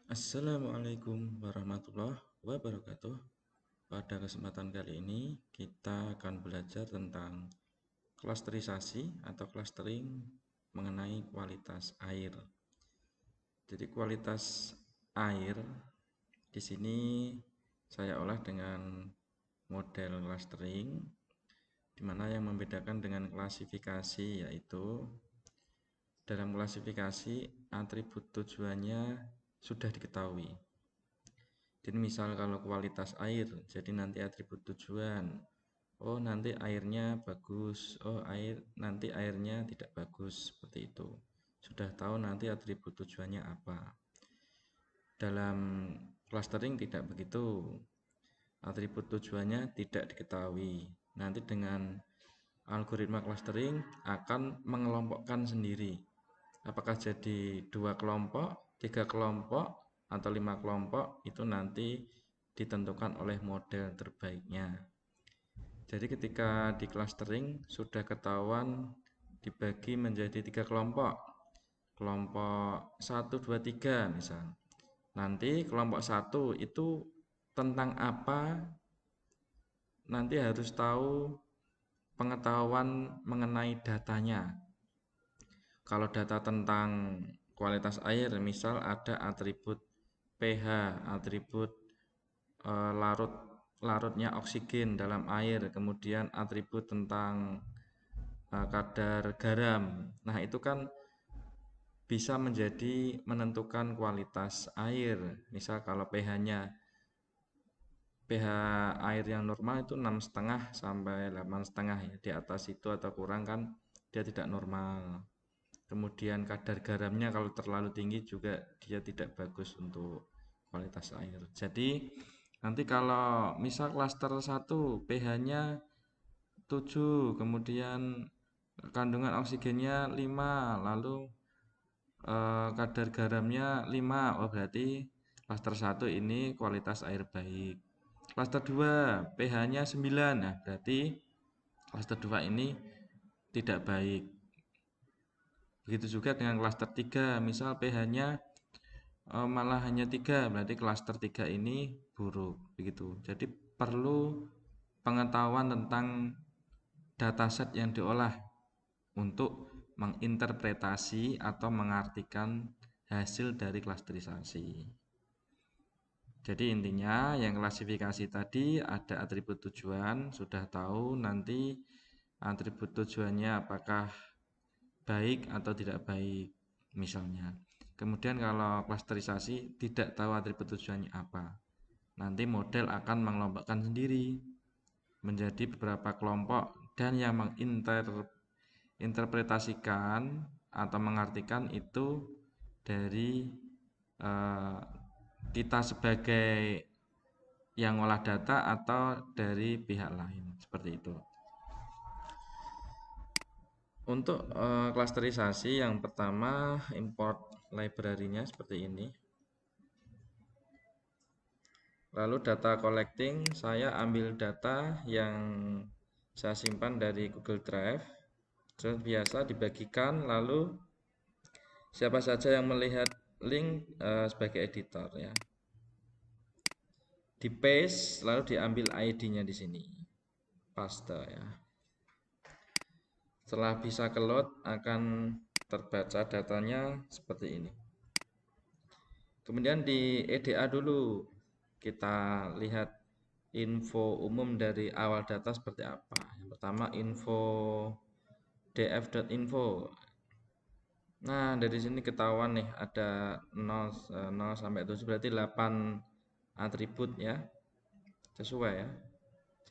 Assalamualaikum warahmatullahi wabarakatuh. Pada kesempatan kali ini kita akan belajar tentang klasterisasi atau clustering mengenai kualitas air. Jadi kualitas air di sini saya olah dengan model clustering, di mana yang membedakan dengan klasifikasi yaitu dalam klasifikasi atribut tujuannya sudah diketahui. Jadi misal kalau kualitas air, jadi nanti atribut tujuan. Oh, nanti airnya bagus. Oh, nanti airnya tidak bagus, seperti itu. Sudah tahu nanti atribut tujuannya apa. Dalam clustering tidak begitu. Atribut tujuannya tidak diketahui. Nanti dengan algoritma clustering akan mengelompokkan sendiri. Apakah jadi 2 kelompok, 3 kelompok, atau 5 kelompok, itu nanti ditentukan oleh model terbaiknya. Jadi ketika di clustering sudah ketahuan dibagi menjadi 3 kelompok. Kelompok 1, 2, 3 misal. Nanti kelompok 1 itu tentang apa, nanti harus tahu pengetahuan mengenai datanya. Kalau data tentang kualitas air, misal ada atribut pH, atribut larutnya oksigen dalam air, kemudian atribut tentang kadar garam. Nah, itu kan bisa menjadi menentukan kualitas air. Misal kalau pH air yang normal itu 6,5 sampai 8,5 ya. Di atas itu atau kurang kan dia tidak normal. Kemudian kadar garamnya kalau terlalu tinggi juga dia tidak bagus untuk kualitas air. Jadi nanti kalau misal klaster 1 pH-nya 7, kemudian kandungan oksigennya 5, lalu kadar garamnya 5, oh berarti klaster 1 ini kualitas air baik. Klaster 2 pH-nya 9, nah berarti klaster 2 ini tidak baik. Begitu juga dengan klaster 3, misal pH-nya malah hanya 3, berarti klaster 3 ini buruk, begitu. Jadi perlu pengetahuan tentang dataset yang diolah untuk menginterpretasi atau mengartikan hasil dari klasterisasi. Jadi intinya yang klasifikasi tadi ada atribut tujuan, sudah tahu nanti atribut tujuannya apakah baik atau tidak baik misalnya. Kemudian kalau klasterisasi tidak tahu atribut tujuannya apa, nanti model akan mengelompokkan sendiri menjadi beberapa kelompok, dan yang menginterpretasikan atau mengartikan itu dari eh, kita sebagai yang olah data atau dari pihak lain, seperti itu. Untuk klasterisasi yang pertama, import library-nya seperti ini. Lalu data collecting, saya ambil data yang saya simpan dari Google Drive. Terus biasa dibagikan, lalu siapa saja yang melihat link sebagai editor ya. Di paste lalu diambil ID-nya di sini. Paste ya. Setelah bisa ke load akan terbaca datanya seperti ini. Kemudian di EDA dulu kita lihat info umum dari awal data seperti apa. Yang pertama info df.info. Nah, dari sini ketahuan nih ada 0 sampai 7, berarti 8 atribut ya. Sesuai ya.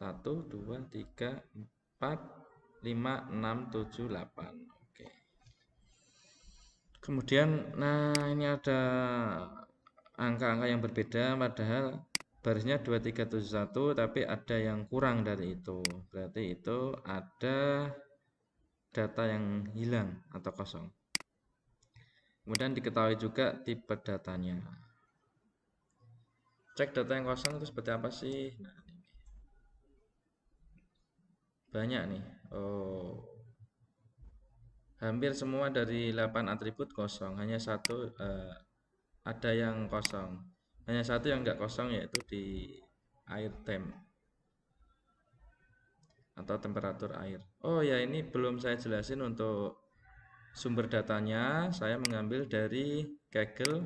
1 2 3 4 5 6 7 8. Oke. Kemudian nah ini ada angka-angka yang berbeda, padahal barisnya 2371 tapi ada yang kurang dari itu. Berarti itu ada data yang hilang atau kosong. Kemudian diketahui juga tipe datanya. Cek data yang kosong itu seperti apa sih? Nah, ini banyak nih. Oh, hampir semua dari 8 atribut kosong, hanya satu ada yang kosong. Hanya satu yang enggak kosong, yaitu di air temp atau temperatur air. Oh ya, ini belum saya jelasin untuk sumber datanya. Saya mengambil dari Kaggle,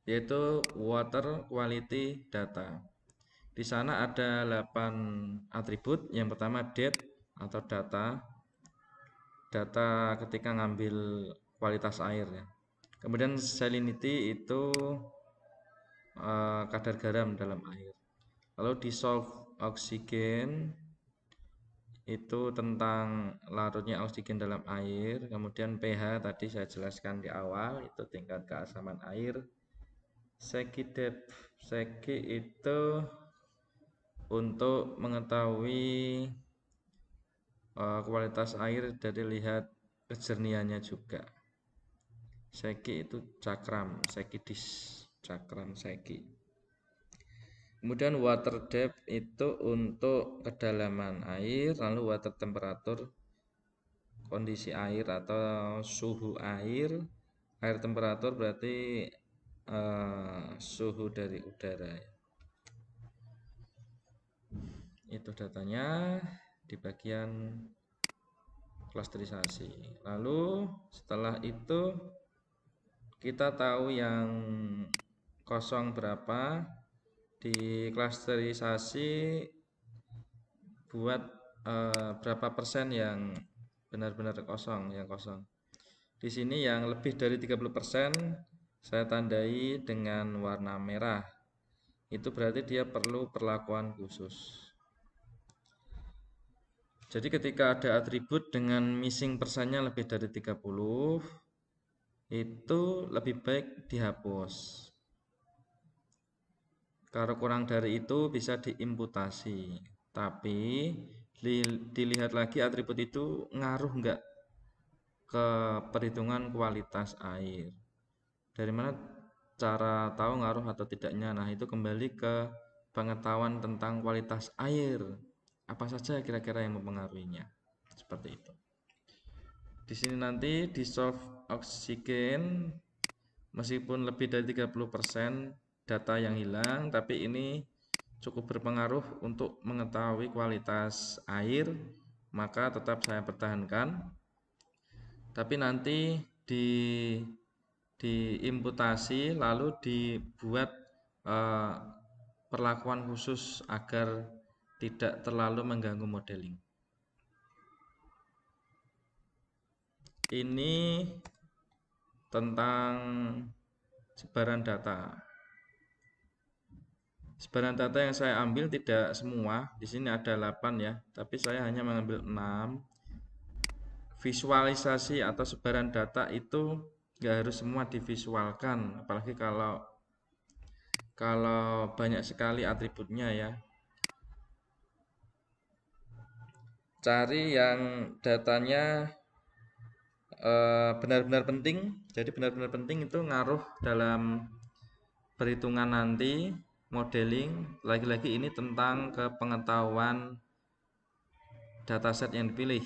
yaitu Water Quality Data. Di sana ada 8 atribut. Yang pertama date atau data ketika ngambil kualitas air ya. Kemudian salinity itu kadar garam dalam air. Lalu dissolved oksigen itu tentang larutnya oksigen dalam air. Kemudian pH tadi saya jelaskan di awal, itu tingkat keasaman air. Seki depth, seki itu untuk mengetahui kualitas air dari lihat kejernihannya juga. Seki itu cakram, seki cakram seki. Kemudian water depth itu untuk kedalaman air, lalu water temperature kondisi air atau suhu air. Air temperatur berarti suhu dari udara. Itu datanya di bagian klasterisasi. Lalu setelah itu kita tahu yang kosong berapa, di klasterisasi buat berapa persen yang benar-benar kosong, yang kosong. Di sini yang lebih dari 30% saya tandai dengan warna merah. Itu berarti dia perlu perlakuan khusus. Jadi ketika ada atribut dengan missing persennya lebih dari 30, itu lebih baik dihapus. Kalau kurang dari itu bisa diimputasi. Tapi dilihat lagi atribut itu ngaruh enggak ke perhitungan kualitas air. Dari mana cara tahu ngaruh atau tidaknya? Nah, itu kembali ke pengetahuan tentang kualitas air. Apa saja kira-kira yang mempengaruhinya? Seperti itu. Di sini nanti dissolved oksigen meskipun lebih dari 30% data yang hilang, tapi ini cukup berpengaruh untuk mengetahui kualitas air, maka tetap saya pertahankan. Tapi nanti diimputasi lalu dibuat perlakuan khusus agar tidak terlalu mengganggu modeling. Ini tentang sebaran data. Sebaran data yang saya ambil tidak semua, di sini ada 8 ya, tapi saya hanya mengambil 6. Visualisasi atau sebaran data itu nggak harus semua divisualkan, apalagi kalau banyak sekali atributnya ya. Cari yang datanya benar-benar penting. Jadi benar-benar penting itu ngaruh dalam perhitungan nanti modeling. Lagi-lagi ini tentang kepengetahuan dataset yang dipilih.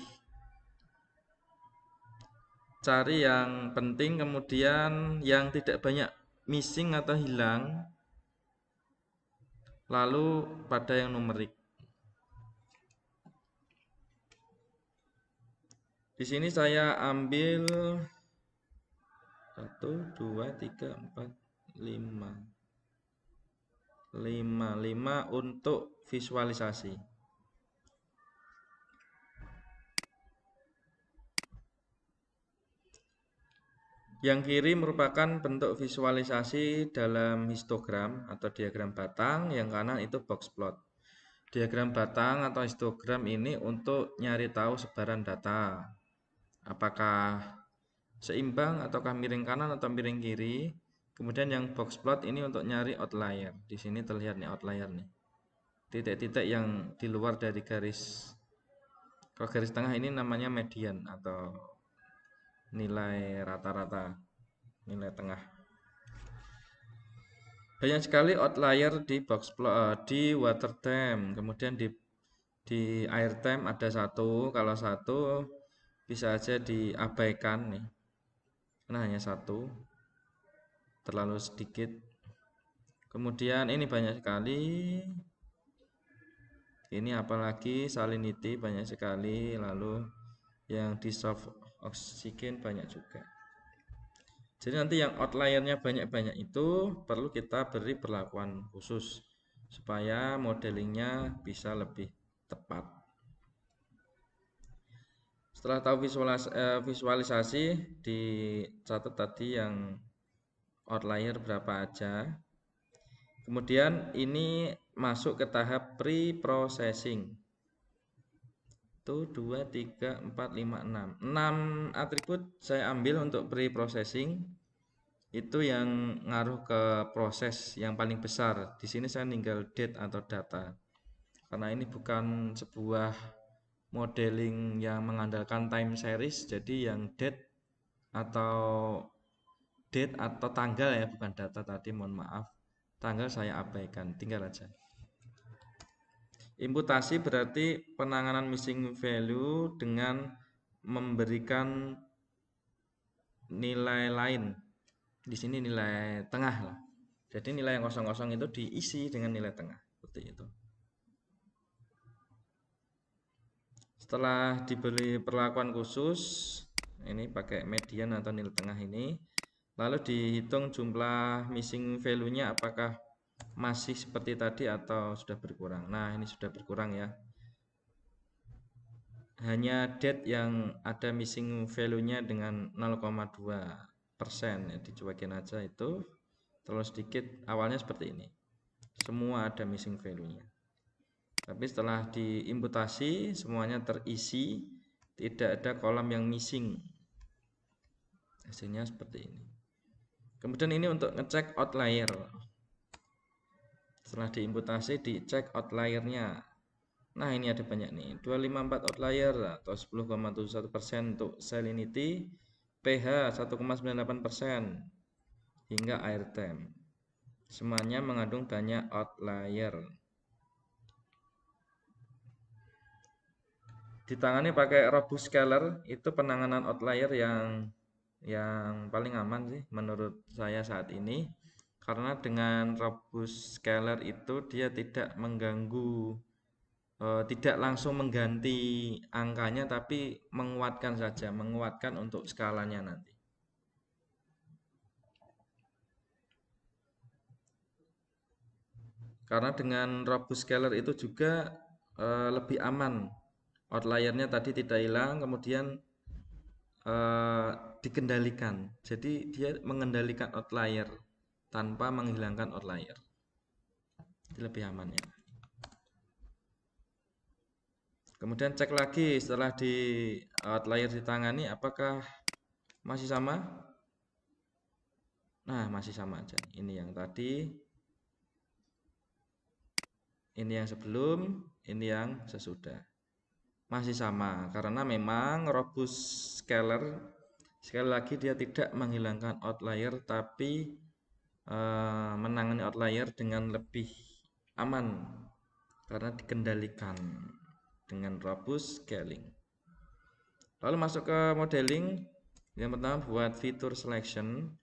Cari yang penting, kemudian yang tidak banyak missing atau hilang, lalu pada yang numerik. Di sini saya ambil 1, 2, 3, 4, 5 untuk visualisasi. Yang kiri merupakan bentuk visualisasi dalam histogram atau diagram batang, yang kanan itu box plot. Diagram batang atau histogram ini untuk nyari tahu sebaran data. Apakah seimbang ataukah miring kanan atau miring kiri. Kemudian yang box plot ini untuk nyari outlier. Di sini terlihat nih outlier nih. Titik-titik yang di luar dari garis. Kalau garis tengah ini namanya median atau nilai rata-rata, nilai tengah. Banyak sekali outlier di box plot, di water temp, kemudian di air temp ada satu. Kalau satu bisa aja diabaikan nih, karena hanya satu. terlalu sedikit. Kemudian ini banyak sekali. Ini apalagi salinity banyak sekali, lalu yang dissolve oksigen banyak juga. Jadi nanti yang outliernya banyak-banyak itu perlu kita beri perlakuan khusus supaya modelingnya bisa lebih tepat. Setelah tahu visualisasi, dicatat tadi yang outlier berapa aja. Kemudian ini masuk ke tahap pre-processing. Itu 2, 3, 4, 5, 6. 6 atribut saya ambil untuk pre-processing. Itu yang ngaruh ke proses yang paling besar. Di sini saya tinggal date atau data. Karena ini bukan sebuah modeling yang mengandalkan time series, jadi yang atau date atau tanggal ya, bukan data tadi, mohon maaf. Tanggal saya abaikan, tinggal aja. Imputasi berarti penanganan missing value dengan memberikan nilai lain. Di sini nilai tengah lah. Jadi nilai yang kosong-kosong itu diisi dengan nilai tengah, seperti itu. Setelah diberi perlakuan khusus, ini pakai median atau nilai tengah ini, lalu dihitung jumlah missing value-nya apakah masih seperti tadi atau sudah berkurang. Nah, ini sudah berkurang ya. Hanya date yang ada missing value-nya dengan 0,2%, ya, dicuekin aja itu. Terlalu sedikit, awalnya seperti ini. Semua ada missing value-nya. Tapi setelah diimputasi semuanya terisi, tidak ada kolom yang missing. Hasilnya seperti ini. Kemudian ini untuk ngecek outlier. Setelah diimputasi dicek outliernya. Nah, ini ada banyak nih. 254 outlier atau 10,71% untuk salinity, pH 1,98% hingga air temp. Semuanya mengandung banyak outlier. Ditangani pakai robust scaler, itu penanganan outlier yang paling aman sih menurut saya saat ini, karena dengan robust scaler itu dia tidak mengganggu, tidak langsung mengganti angkanya, tapi menguatkan saja, menguatkan untuk skalanya nanti. Karena dengan robust scaler itu juga lebih aman, outliernya tadi tidak hilang, kemudian dikendalikan. Jadi dia mengendalikan outlier tanpa menghilangkan outlier. Itu lebih aman ya. Kemudian cek lagi setelah di outlier ditangani apakah masih sama. Nah, masih sama aja. Ini yang tadi, ini yang sebelum, ini yang sesudah. Masih sama karena memang robust scaler sekali lagi dia tidak menghilangkan outlier, tapi menangani outlier dengan lebih aman karena dikendalikan dengan robust scaling. Lalu masuk ke modeling. Yang pertama buat fitur selection,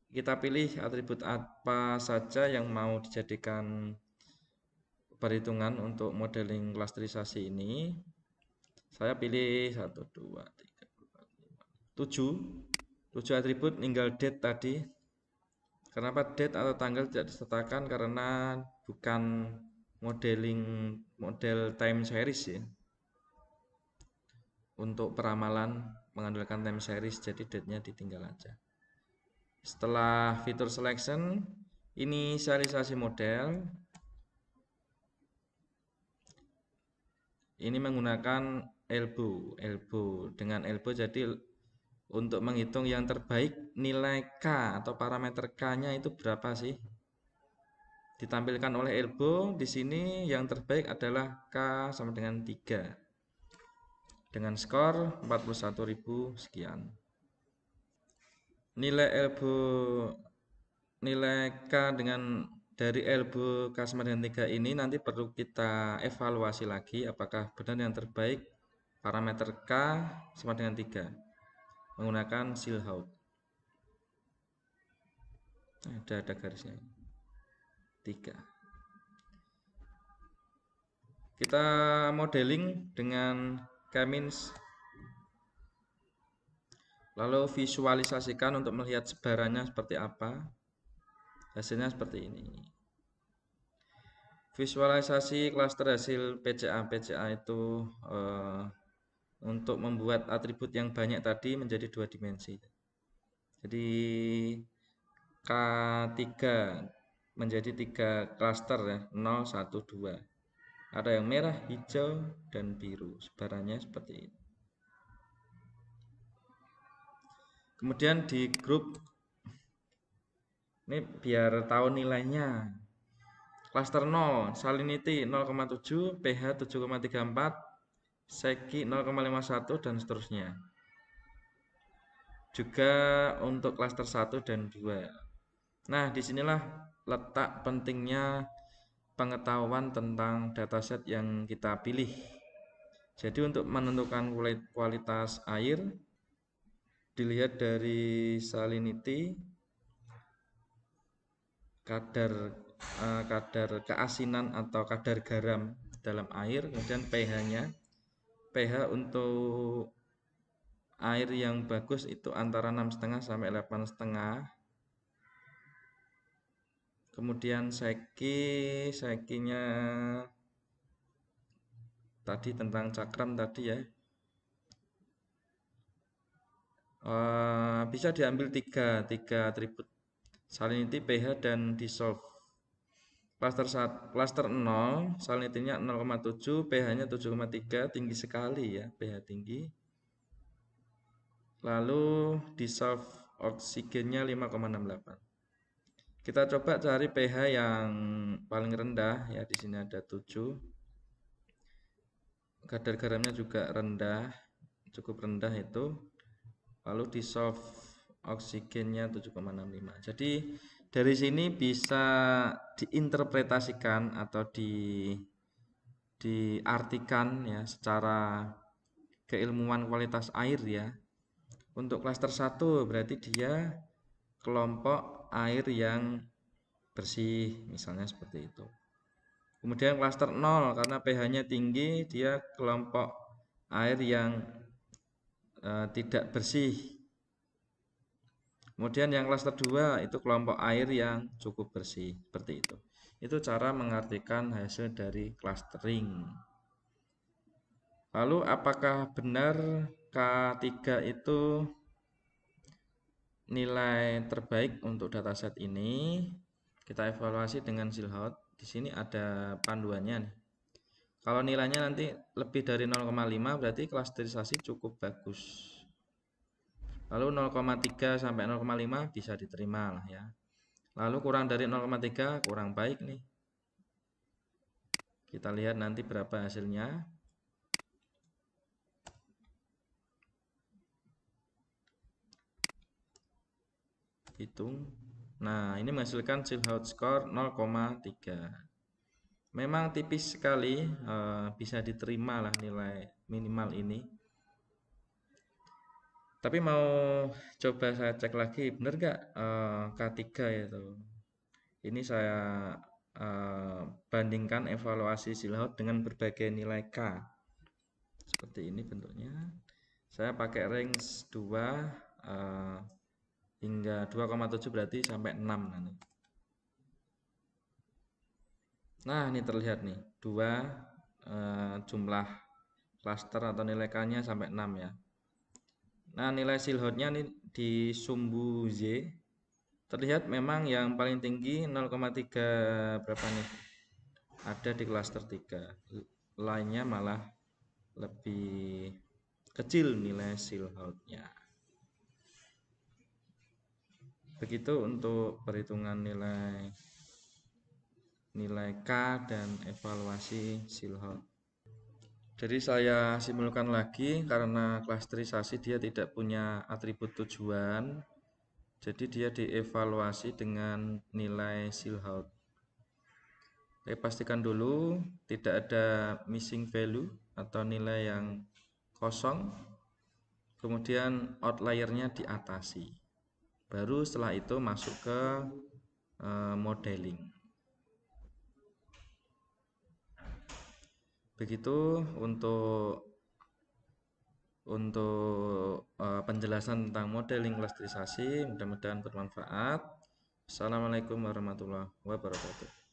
kita pilih atribut apa saja yang mau dijadikan perhitungan untuk modeling klasterisasi ini. Saya pilih 1, 2, 3, 4, 5, 7 atribut, tinggal date tadi. Kenapa date atau tanggal tidak disertakan? Karena bukan model time series ya. Untuk peramalan mengandalkan time series, jadi date-nya ditinggal aja. Setelah fitur selection, inisialisasi model. Ini menggunakan elbow. Dengan elbow jadi untuk menghitung yang terbaik nilai K atau parameter K-nya itu berapa sih? Ditampilkan oleh elbow. Di sini yang terbaik adalah K sama dengan 3 dengan skor 41.000 sekian. Nilai K dengan dari elbow K sama dengan 3 ini nanti perlu kita evaluasi lagi apakah benar yang terbaik parameter K sama dengan 3 menggunakan Silhouette. Ada garisnya 3. Kita modeling dengan K-means, lalu visualisasikan untuk melihat sebarannya seperti apa. Hasilnya seperti ini. Visualisasi klaster hasil PCA itu untuk membuat atribut yang banyak tadi menjadi 2 dimensi. Jadi K3 menjadi 3 klaster ya, 0, 1, 2. Ada yang merah, hijau, dan biru. Sebarannya seperti ini. Kemudian di grup ini biar tahu nilainya. Cluster 0, salinity 0,7, pH 7,34, Secchi 0,51 dan seterusnya. Juga untuk cluster 1 dan 2. Nah, disinilah letak pentingnya pengetahuan tentang dataset yang kita pilih. Jadi untuk menentukan kualitas air dilihat dari salinity, kadar keasinan atau kadar garam dalam air, kemudian pH-nya. pH untuk air yang bagus itu antara 6,5 sampai 8,5. Kemudian Secchi-nya tadi tentang cakram tadi ya. Bisa diambil 3 atribut, salinity, pH, dan dissolve. Cluster 0, salinity-nya 0,7, pH-nya 7,3, tinggi sekali ya, pH tinggi. Lalu dissolve oksigennya 5,68. Kita coba cari pH yang paling rendah ya, di sini ada 7. Kadar garamnya juga rendah, cukup rendah itu. Lalu dissolve oksigennya 7,65. Jadi dari sini bisa diinterpretasikan atau diartikan ya secara keilmuan kualitas air ya. Untuk klaster 1 berarti dia kelompok air yang bersih, misalnya seperti itu. Kemudian klaster 0 karena pH-nya tinggi, dia kelompok air yang tidak bersih. Kemudian yang klaster 2 itu kelompok air yang cukup bersih, seperti itu. Itu cara mengartikan hasil dari clustering. Lalu apakah benar K3 itu nilai terbaik untuk dataset ini? Kita evaluasi dengan Silhouette. Di sini ada panduannya nih. Kalau nilainya nanti lebih dari 0,5 berarti klasterisasi cukup bagus. Lalu 0,3 sampai 0,5 bisa diterima lah ya. Lalu kurang dari 0,3 kurang baik nih. Kita lihat nanti berapa hasilnya. Hitung. Nah, ini menghasilkan Silhouette score 0,3. Memang tipis sekali, bisa diterima lah nilai minimal ini. Tapi mau coba saya cek lagi, bener gak K3 itu? Ini saya bandingkan evaluasi Silhouette dengan berbagai nilai K. Seperti ini bentuknya. Saya pakai range 2 hingga 2,7 berarti sampai 6 nanti. Nah, ini terlihat nih, 2 jumlah klaster atau nilai K-nya sampai 6 ya. Nah, nilai Silhouette-nya nih di sumbu Z terlihat memang yang paling tinggi 0,3 berapa nih? Ada di klaster 3. Lainnya malah lebih kecil nilai Silhouette-nya. Begitu untuk perhitungan nilai K dan evaluasi Silhouette. Jadi saya simpulkan lagi, karena klasterisasi dia tidak punya atribut tujuan, jadi dia dievaluasi dengan nilai Silhouette. Oke, pastikan dulu tidak ada missing value atau nilai yang kosong, kemudian outliernya diatasi. Baru setelah itu masuk ke modeling. Begitu untuk penjelasan tentang modeling klasterisasi, mudah-mudahan bermanfaat. Assalamualaikum warahmatullahi wabarakatuh.